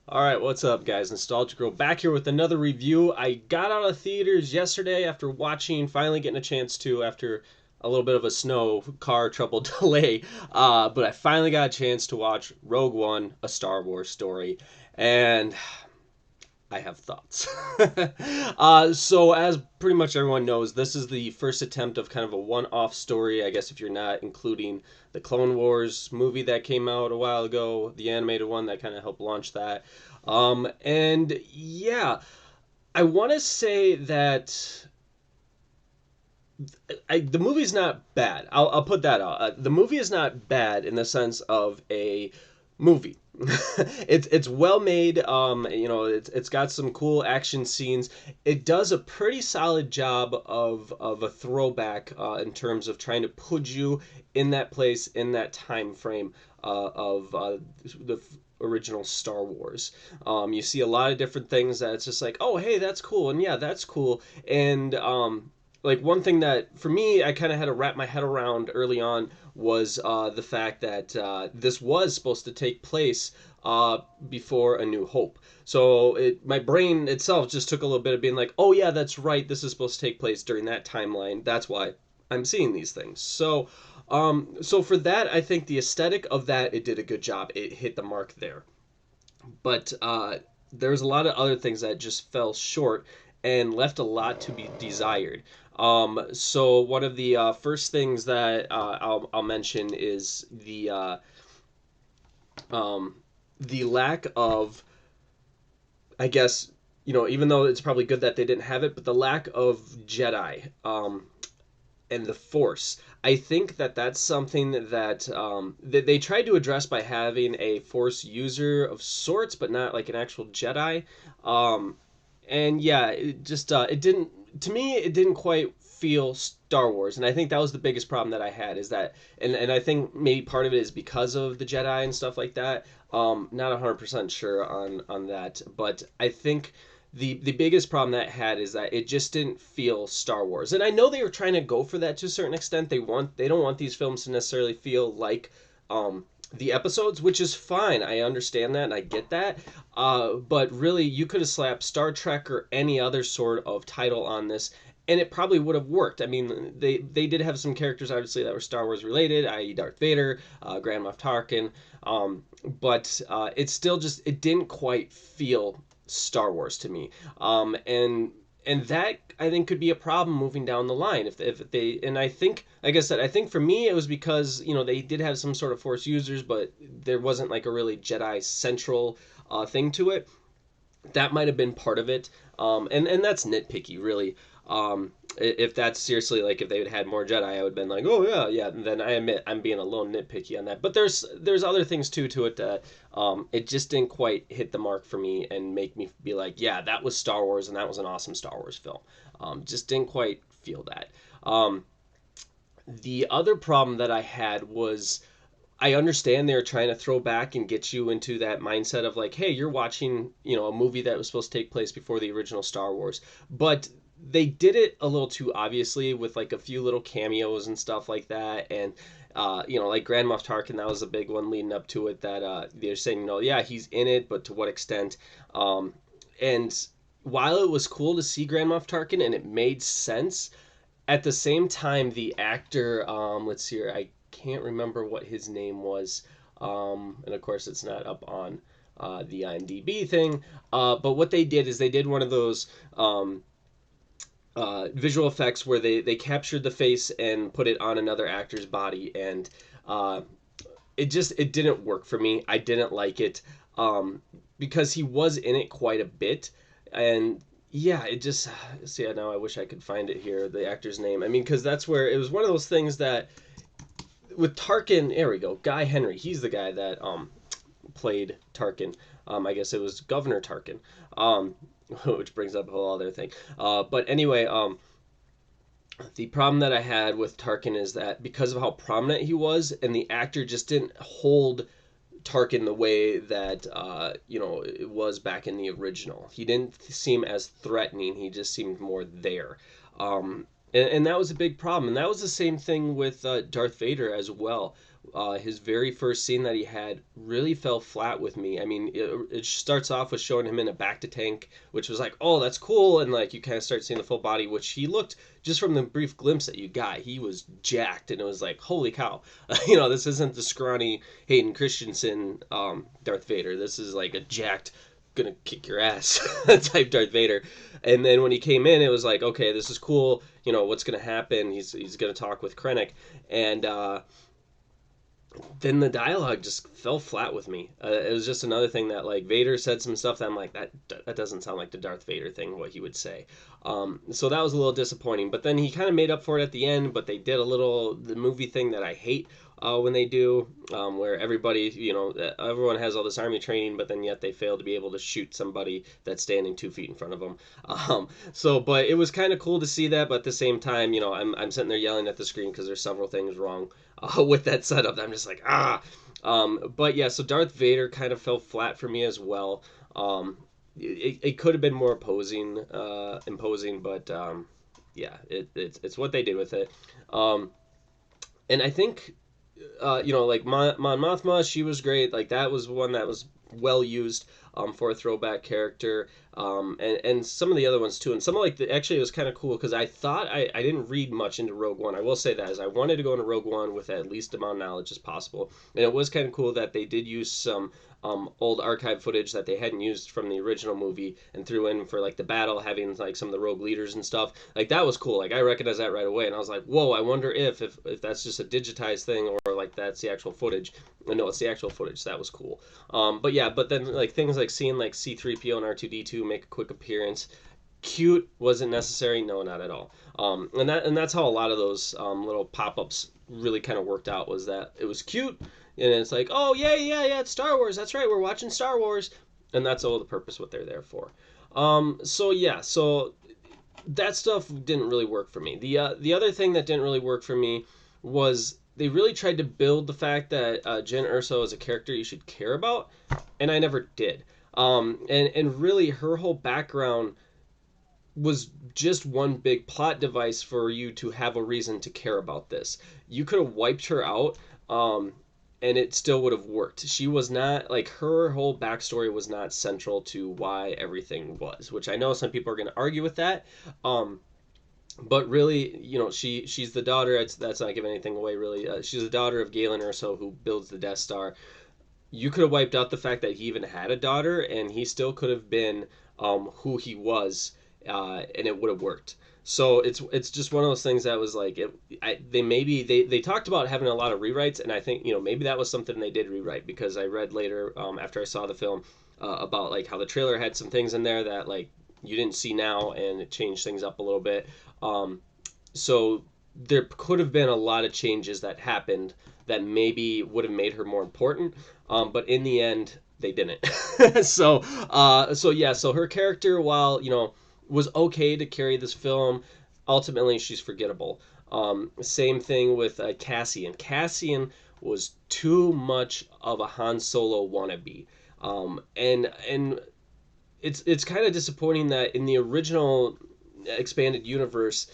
Alright, what's up guys? Nostalgia Girl back here with another review. I got out of theaters yesterday after watching, finally getting a chance to, after a little bit of a snow car trouble delay. But I finally got a chance to watch Rogue One, a Star Wars story. And I have thoughts. So, as pretty much everyone knows, this is the first attempt of kind of a one off story, I guess, if you're not including the Clone Wars movie that came out a while ago, the animated one that kind of helped launch that. And yeah, I want to say that the movie's not bad. I'll put that out. The movie is not bad in the sense of a movie. It's well made. It's got some cool action scenes. It does a pretty solid job of a throwback in terms of trying to put you in that place in that time frame of the original Star Wars. You see a lot of different things that it's just like, oh hey, that's cool, and yeah, that's cool, and like one thing that for me I kind of had to wrap my head around early on was the fact that this was supposed to take place before A New Hope. So my brain itself just took a little bit of being like, oh yeah, that's right, this is supposed to take place during that timeline. That's why I'm seeing these things. So for that, I think the aesthetic of that, it did a good job. It hit the mark there. But there's a lot of other things that just fell short and left a lot to be desired. So one of the first things that I'll mention is the lack of, I guess, even though it's probably good that they didn't have it, but the lack of Jedi and the Force. I think that that's something that they tried to address by having a Force user of sorts, but not like an actual Jedi. Um, and yeah, it just it didn't, to me it didn't quite feel Star Wars, and I think that was the biggest problem that I had, is that, and I think maybe part of it is because of the Jedi and stuff like that. Not 100% sure on that, but I think the biggest problem that had is that it just didn't feel Star Wars. And I know they were trying to go for that to a certain extent. They don't want these films to necessarily feel like the episodes, which is fine. I understand that and I get that. But really, you could have slapped Star Trek or any other sort of title on this, and it probably would have worked. I mean, they did have some characters obviously that were Star Wars related, i.e., Darth Vader, Grand Moff Tarkin, but it still just, it didn't quite feel Star Wars to me. And that, I think, could be a problem moving down the line if they, and I think, like I said, I think for me it was because they did have some sort of Force users, but there wasn't like a really Jedi central thing to it. That might have been part of it. And that's nitpicky, really. If that's seriously, like, if they had had more Jedi, I would have been like, oh yeah, yeah. And then I admit I'm being a little nitpicky on that. But there's other things too to it that it just didn't quite hit the mark for me and make me be like, yeah, that was Star Wars and that was an awesome Star Wars film. Just didn't quite feel that. The other problem that I had was, I understand they're trying to throw back and get you into that mindset of like, hey, you're watching, a movie that was supposed to take place before the original Star Wars. But they did it a little too obviously with like a few little cameos and stuff like that. And, like Grand Moff Tarkin, that was a big one leading up to it, that they're saying, yeah, he's in it, but to what extent? And while it was cool to see Grand Moff Tarkin and it made sense, at the same time, the actor, let's see here, I can't remember what his name was, and of course it's not up on the IMDb thing. But what they did is they did one of those visual effects where they captured the face and put it on another actor's body, and it didn't work for me. I didn't like it, because he was in it quite a bit, and yeah, it just, see, now I wish I could find it here, the actor's name. I mean, because that's where it was one of those things that with Tarkin, there we go, Guy Henry, he's the guy that played Tarkin. I guess it was Governor Tarkin, which brings up a whole other thing. But anyway, the problem that I had with Tarkin is that because of how prominent he was, and the actor just didn't hold Tarkin the way that it was back in the original. He didn't seem as threatening. He just seemed more there. And that was a big problem. And that was the same thing with Darth Vader as well. His very first scene that he had really fell flat with me. I mean, it starts off with showing him in a bacta tank, which was like, oh, that's cool, and like you kind of start seeing the full body, which he looked, just from the brief glimpse that you got, he was jacked, and it was like, holy cow, this isn't the scrawny Hayden Christensen Darth Vader. This is like a jacked, gonna kick your ass type Darth Vader. And then when he came in, it was like, okay, this is cool. What's gonna happen? He's gonna talk with Krennic, and then the dialogue just fell flat with me. It was just another thing that like Vader said some stuff that I'm like that doesn't sound like the Darth Vader thing what he would say. So that was a little disappointing. But then he kind of made up for it at the end. But they did the movie thing that I hate when they do, where everybody everyone has all this army training, but then yet they fail to be able to shoot somebody that's standing 2 feet in front of them. But it was kind of cool to see that. But at the same time, I'm sitting there yelling at the screen because there's several things wrong with that setup. I'm just like, ah. But yeah, so Darth Vader kind of fell flat for me as well. It could have been more imposing, but yeah, it's what they did with it. And I think, like Mon Mothma, she was great. Like that was one that was well used for a throwback character, and some of the other ones too. And some of actually it was kind of cool because I thought I didn't read much into Rogue One. I will say that as I wanted to go into Rogue One with at least amount of knowledge as possible, and it was kind of cool that they did use some old archive footage that they hadn't used from the original movie and threw in for like the battle, having like some of the rogue leaders and stuff. Like that was cool. Like I recognized that right away, and I was like, whoa! I wonder if that's just a digitized thing or like that's the actual footage. No, it's the actual footage. So that was cool. But yeah, but then like things like seeing like C-3PO and R2-D2 make a quick appearance. Cute wasn't necessary. No, not at all. And that's how a lot of those little pop-ups really kind of worked out, was that it was cute, and it's like, oh yeah, it's Star Wars. That's right, we're watching Star Wars, and that's all the purpose what they're there for. So yeah, so that stuff didn't really work for me. The other thing that didn't really work for me was they really tried to build the fact that Jyn Erso is a character you should care about, and I never did. And really her whole background was just one big plot device for you to have a reason to care about this. You could have wiped her out, and it still would have worked. She was not, like, her whole backstory was not central to why everything was, which I know some people are going to argue with that. But really, she's the daughter. That's not giving anything away, really. She's the daughter of Galen Erso, who builds the Death Star. You could have wiped out the fact that he even had a daughter, and he still could have been who he was, and it would have worked. So it's just one of those things that was like they talked about having a lot of rewrites, and I think maybe that was something they did rewrite, because I read later after I saw the film about like how the trailer had some things in there that like you didn't see now, and it changed things up a little bit. So there could have been a lot of changes that happened that maybe would have made her more important, but in the end they didn't. So yeah, so her character, while was okay to carry this film, ultimately she's forgettable. Same thing with Cassian. Cassian was too much of a Han Solo wannabe, and it's kind of disappointing that in the original expanded universe,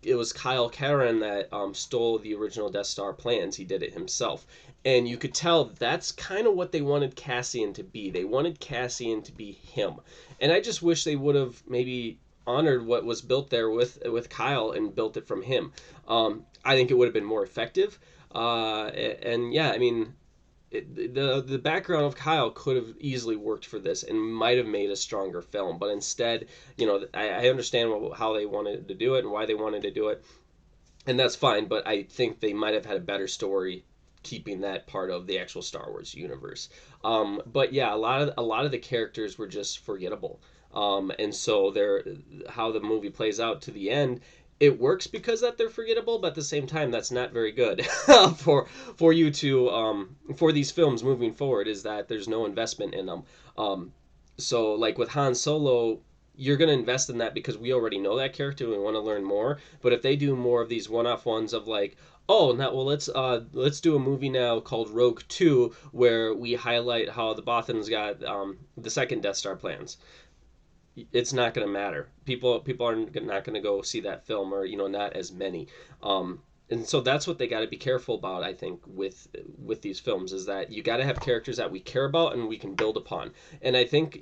it was Kyle Katarn that stole the original Death Star plans. He did it himself. And you could tell that's kind of what they wanted Cassian to be. They wanted Cassian to be him. And I just wish they would have maybe honored what was built there with Kyle and built it from him. I think it would have been more effective. And yeah, I mean, the background of Kyle could have easily worked for this and might have made a stronger film, but instead, I understand how they wanted to do it and why they wanted to do it, and that's fine. But I think they might have had a better story keeping that part of the actual Star Wars universe. But yeah, a lot of the characters were just forgettable. And so how the movie plays out to the end, it works because that they're forgettable, but at the same time, that's not very good for you to for these films moving forward. Is that there's no investment in them. So like with Han Solo, you're going to invest in that because we already know that character and we want to learn more. But if they do more of these one-off ones of like, oh, now well let's do a movie now called Rogue 2 where we highlight how the Bothans got the second Death Star plans, it's not going to matter. People are not going to go see that film, or not as many. and so that's what they got to be careful about, I think, with these films, is that you got to have characters that we care about and we can build upon. And I think,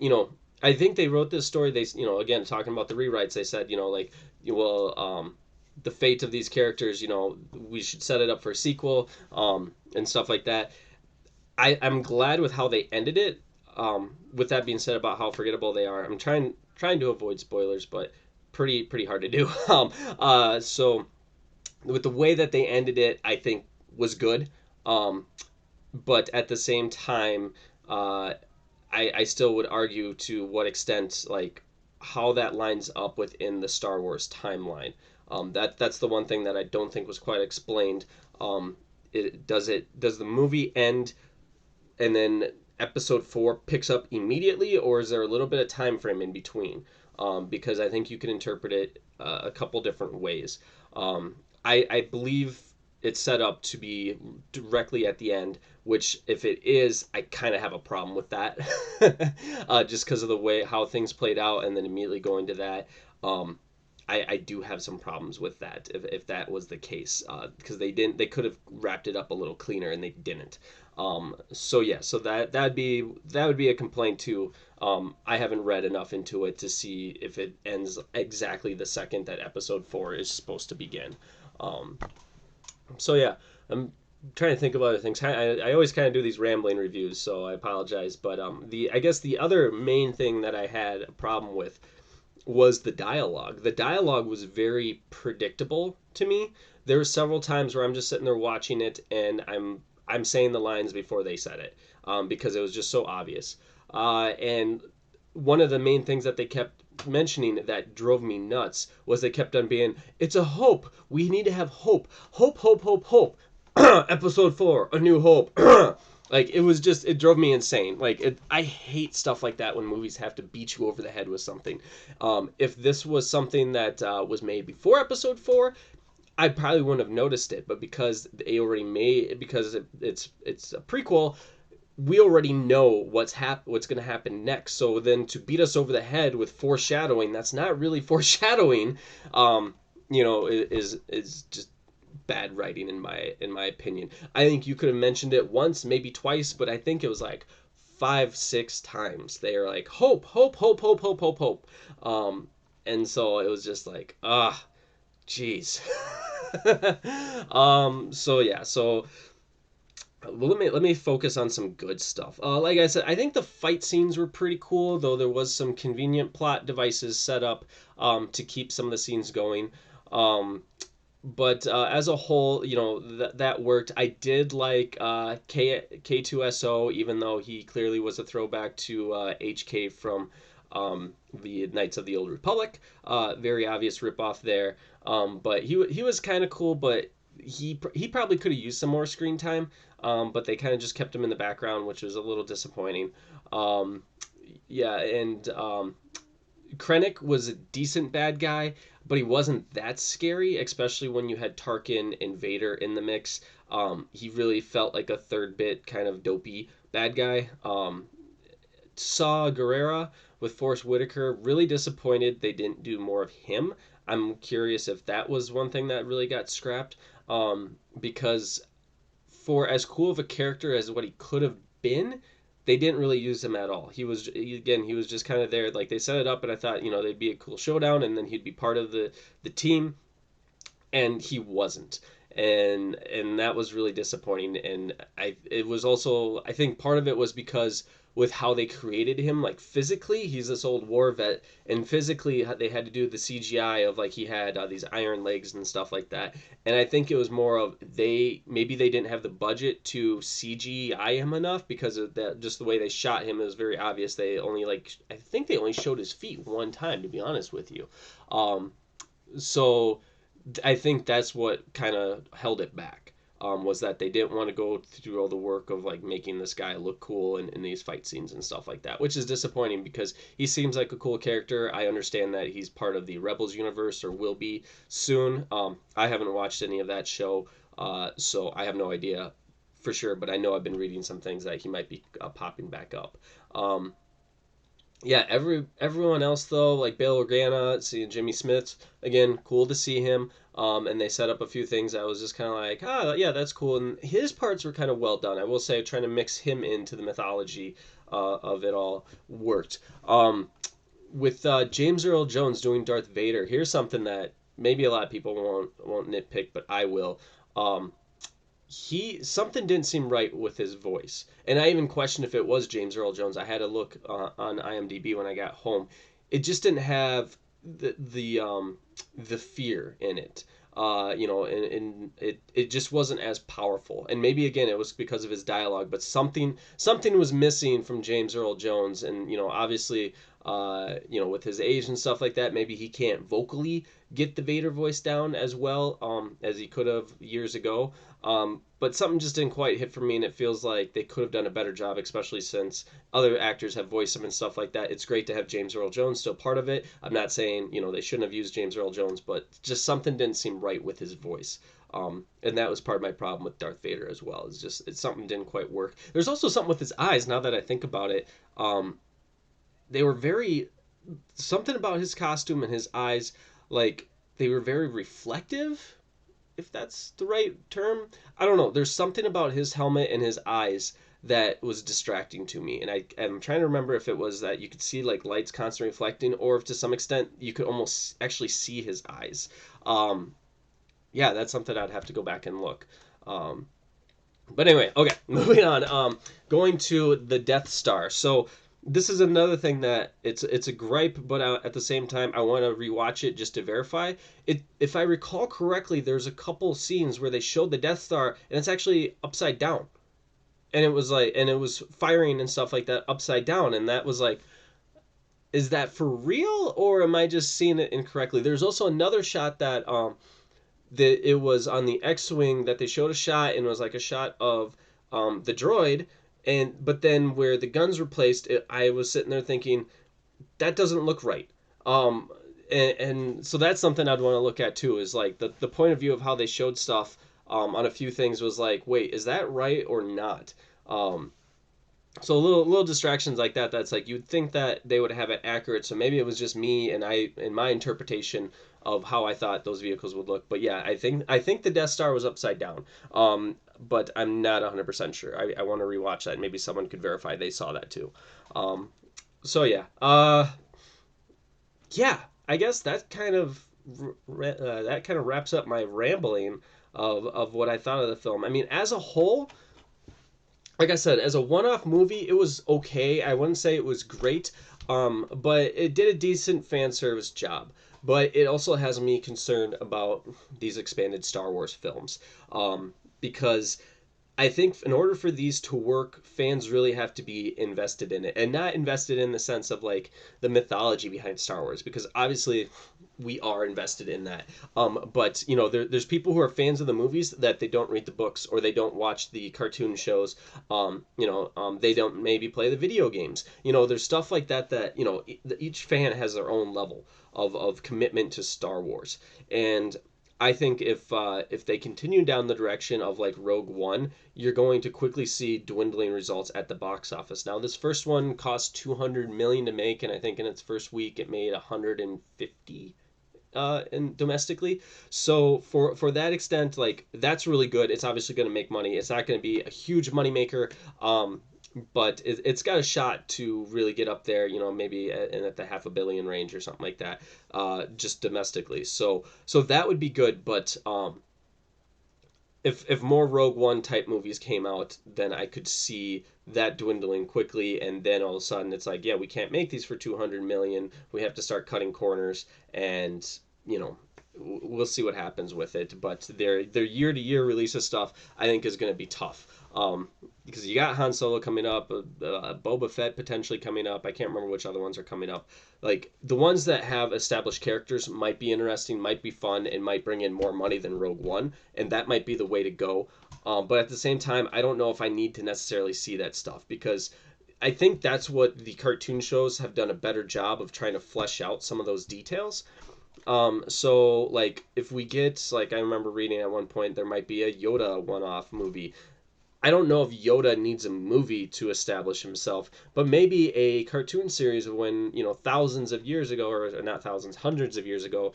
I think they wrote this story. They, again, talking about the rewrites, they said, like, well, the fate of these characters, we should set it up for a sequel, and stuff like that. I'm glad with how they ended it. With that being said, about how forgettable they are, I'm trying to avoid spoilers, but pretty hard to do. So with the way that they ended it, I think was good. Um, but at the same time, uh, I still would argue to what extent, like, how that lines up within the Star Wars timeline. That's the one thing that I don't think was quite explained. Does the movie end and then episode 4 picks up immediately, or is there a little bit of time frame in between? Because I think you can interpret it a couple different ways. I believe it's set up to be directly at the end, which, if it is, I kind of have a problem with that. Just because of the way how things played out, and then immediately going to that. I do have some problems with that, if that was the case, because they could have wrapped it up a little cleaner, and they didn't. So yeah, so that would be a complaint too. I haven't read enough into it to see if it ends exactly the second that episode 4 is supposed to begin. Um, so yeah, I'm trying to think of other things. I always kind of do these rambling reviews, so I apologize. But I guess the other main thing that I had a problem with was the dialogue. The dialogue was very predictable to me. There were several times where I'm just sitting there watching it, and I'm saying the lines before they said it, because it was just so obvious. And one of the main things that they kept mentioning that drove me nuts was they kept on being, "It's a hope. We need to have hope. Hope, hope, hope, hope." Episode 4, A New Hope. Like, it drove me insane. Like, I hate stuff like that when movies have to beat you over the head with something. If this was something that was made before episode 4, I probably wouldn't have noticed it. But because they already made, because it's a prequel, we already know what's going to happen next. So then to beat us over the head with foreshadowing, that's not really foreshadowing. Um, is just bad writing, in my opinion. I think you could have mentioned it once, maybe twice, but I think it was like 5, 6 times. They are like, hope, hope, hope, hope, hope, hope, hope. And so it was just like, jeez. So yeah, so well, let me focus on some good stuff. Like I said, I think the fight scenes were pretty cool, though there was some convenient plot devices set up to keep some of the scenes going. But as a whole, that worked. I did like K2SO, even though he clearly was a throwback to HK from the Knights of the Old Republic. Very obvious ripoff there. But he was kind of cool, but he probably could have used some more screen time. But they kind of just kept him in the background, which was a little disappointing. Um, yeah, and Krennic was a decent bad guy, but he wasn't that scary, especially when you had Tarkin and Vader in the mix. He really felt like a third bit kind of dopey bad guy. Saw Gerrera with Forrest Whitaker, really disappointed they didn't do more of him. I'm curious if that was one thing that really got scrapped, because for as cool of a character as what he could have been, they didn't really use him at all. He was just kind of there. Like, they set it up, and I thought, they'd be a cool showdown, and then he'd be part of the team, and he wasn't. And that was really disappointing. And it was also, I think part of it was because with how they created him, like, physically, he's this old war vet, and physically they had to do the CGI of, like, he had these iron legs and stuff like that. And I think it was more of, maybe they didn't have the budget to CGI him enough, because of that, just the way they shot him. It was very obvious. I think they only showed his feet one time, to be honest with you. So I think that's what kind of held it back. Was that they didn't want to go through all the work of, like, making this guy look cool in these fight scenes and stuff like that, which is disappointing because he seems like a cool character. I understand that he's part of the Rebels universe, or will be soon. I haven't watched any of that show, so I have no idea for sure, but I know I've been reading some things that he might be popping back up. Um, Yeah, everyone else though, like Bail Organa, seeing Jimmy Smith again, cool to see him. And they set up a few things. I was just kind of like, ah, yeah, that's cool. And his parts were kind of well done. I will say, trying to mix him into the mythology of it all worked. With James Earl Jones doing Darth Vader, here's something that maybe a lot of people won't nitpick, but I will. Um, he something didn't seem right with his voice, and I even questioned if it was James Earl Jones. I had to look on IMDb when I got home. It just didn't have the fear in it. And it just wasn't as powerful. And maybe again it was because of his dialogue, but something was missing from James Earl Jones. And obviously, with his age and stuff like that, maybe he can't vocally get the Vader voice down as well as he could have years ago. But something just didn't quite hit for me, and it feels like they could have done a better job, especially since other actors have voiced him and stuff like that. It's great to have James Earl Jones still part of it. I'm not saying they shouldn't have used James Earl Jones, but just something didn't seem right with his voice. And that was part of my problem with Darth Vader as well. It's something didn't quite work. There's also something with his eyes. Now that I think about it, they were very something about his costume and his eyes, like they were very reflective, if that's the right term. I don't know. There's something about his helmet and his eyes that was distracting to me, and I'm trying to remember if it was that you could see like lights constantly reflecting, or if to some extent you could almost actually see his eyes. Um, yeah, that's something I'd have to go back and look. Um, but anyway, okay, moving on. Going to the Death Star. So this is another thing that it's a gripe, but at the same time, I want to rewatch it just to verify it. If I recall correctly, there's a couple scenes where they showed the Death Star, and it's actually upside down, and it was firing and stuff like that upside down, and that was like, is that for real, or am I just seeing it incorrectly? There's also another shot that it was on the X-wing that they showed a shot, and it was like a shot of the droid, and but then where the guns were placed, I was sitting there thinking that doesn't look right. Um, and so that's something I'd want to look at too. Is like the point of view of how they showed stuff on a few things was like, wait, is that right or not? Um, so little distractions like that. That's like you'd think that they would have it accurate. So maybe it was just me and I in my interpretation of how I thought those vehicles would look. But yeah, I think the Death Star was upside down. But I'm not 100% sure. I want to rewatch that. Maybe someone could verify they saw that too. Um, so yeah, yeah. I guess that kind of wraps up my rambling of what I thought of the film. I mean, as a whole, like I said, as a one-off movie, it was okay. I wouldn't say it was great, but it did a decent fan service job. But it also has me concerned about these expanded Star Wars films, because I think in order for these to work, fans really have to be invested in it, and not invested in the sense of like the mythology behind Star Wars, because obviously we are invested in that. But there's people who are fans of the movies that they don't read the books, or they don't watch the cartoon shows. They don't maybe play the video games. There's stuff like that each fan has their own level of commitment to Star Wars, and I think if they continue down the direction of like Rogue One, you're going to quickly see dwindling results at the box office. Now, this first one cost 200 million to make, and I think in its first week it made 150 domestically. So for that extent, like that's really good. It's obviously going to make money. It's not going to be a huge money maker. But it's got a shot to really get up there, maybe at the half a billion range or something like that, just domestically. So that would be good. But if more Rogue One type movies came out, then I could see that dwindling quickly, and then all of a sudden it's like, yeah, we can't make these for 200 million. We have to start cutting corners, and you know we'll see what happens with it. But their year to year release of stuff, I think, is going to be tough. Because you got Han Solo coming up, Boba Fett potentially coming up. I can't remember which other ones are coming up. Like the ones that have established characters might be interesting, might be fun, and might bring in more money than Rogue One, and that might be the way to go. But at the same time, I don't know if I need to necessarily see that stuff, because I think that's what the cartoon shows have done a better job of trying to flesh out some of those details. So like if we get, like, I remember reading at one point there might be a Yoda one-off movie. I don't know if Yoda needs a movie to establish himself, but maybe a cartoon series of when, thousands of years ago, or not thousands, hundreds of years ago,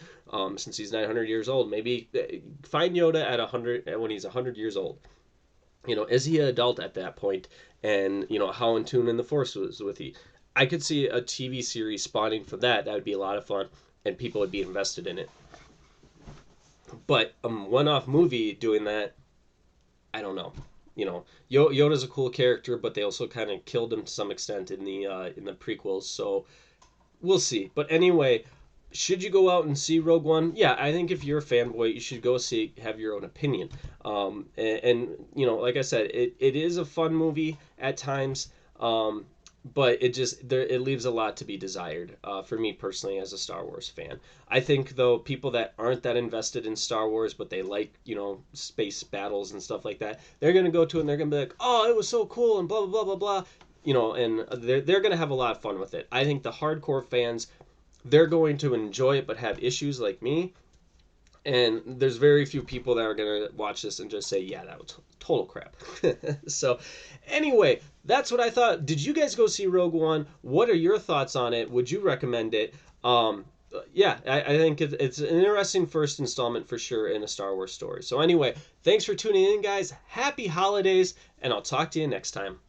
since he's 900 years old, maybe find Yoda at 100, when he's 100 years old. Is he an adult at that point? And, how in tune in the Force was with he? I could see a TV series spawning from that. That would be a lot of fun, and people would be invested in it. But a one-off movie doing that, I don't know. Yoda's a cool character, but they also kind of killed him to some extent in the prequels. So we'll see. But anyway, should you go out and see Rogue One? Yeah, I think if you're a fanboy, you should go see, have your own opinion. Like I said, it is a fun movie at times. But it leaves a lot to be desired, for me personally as a Star Wars fan. I think though people that aren't that invested in Star Wars but they like space battles and stuff like that, they're gonna go to it and they're gonna be like, oh, it was so cool and blah blah blah blah blah, and they're gonna have a lot of fun with it. I think the hardcore fans, they're going to enjoy it but have issues like me, and there's very few people that are going to watch this and just say, yeah, that was total crap. So anyway, that's what I thought. Did you guys go see Rogue One? What are your thoughts on it? Would you recommend it? Yeah, I think it's an interesting first installment for sure in a Star Wars story. So anyway, thanks for tuning in, guys. Happy holidays, and I'll talk to you next time.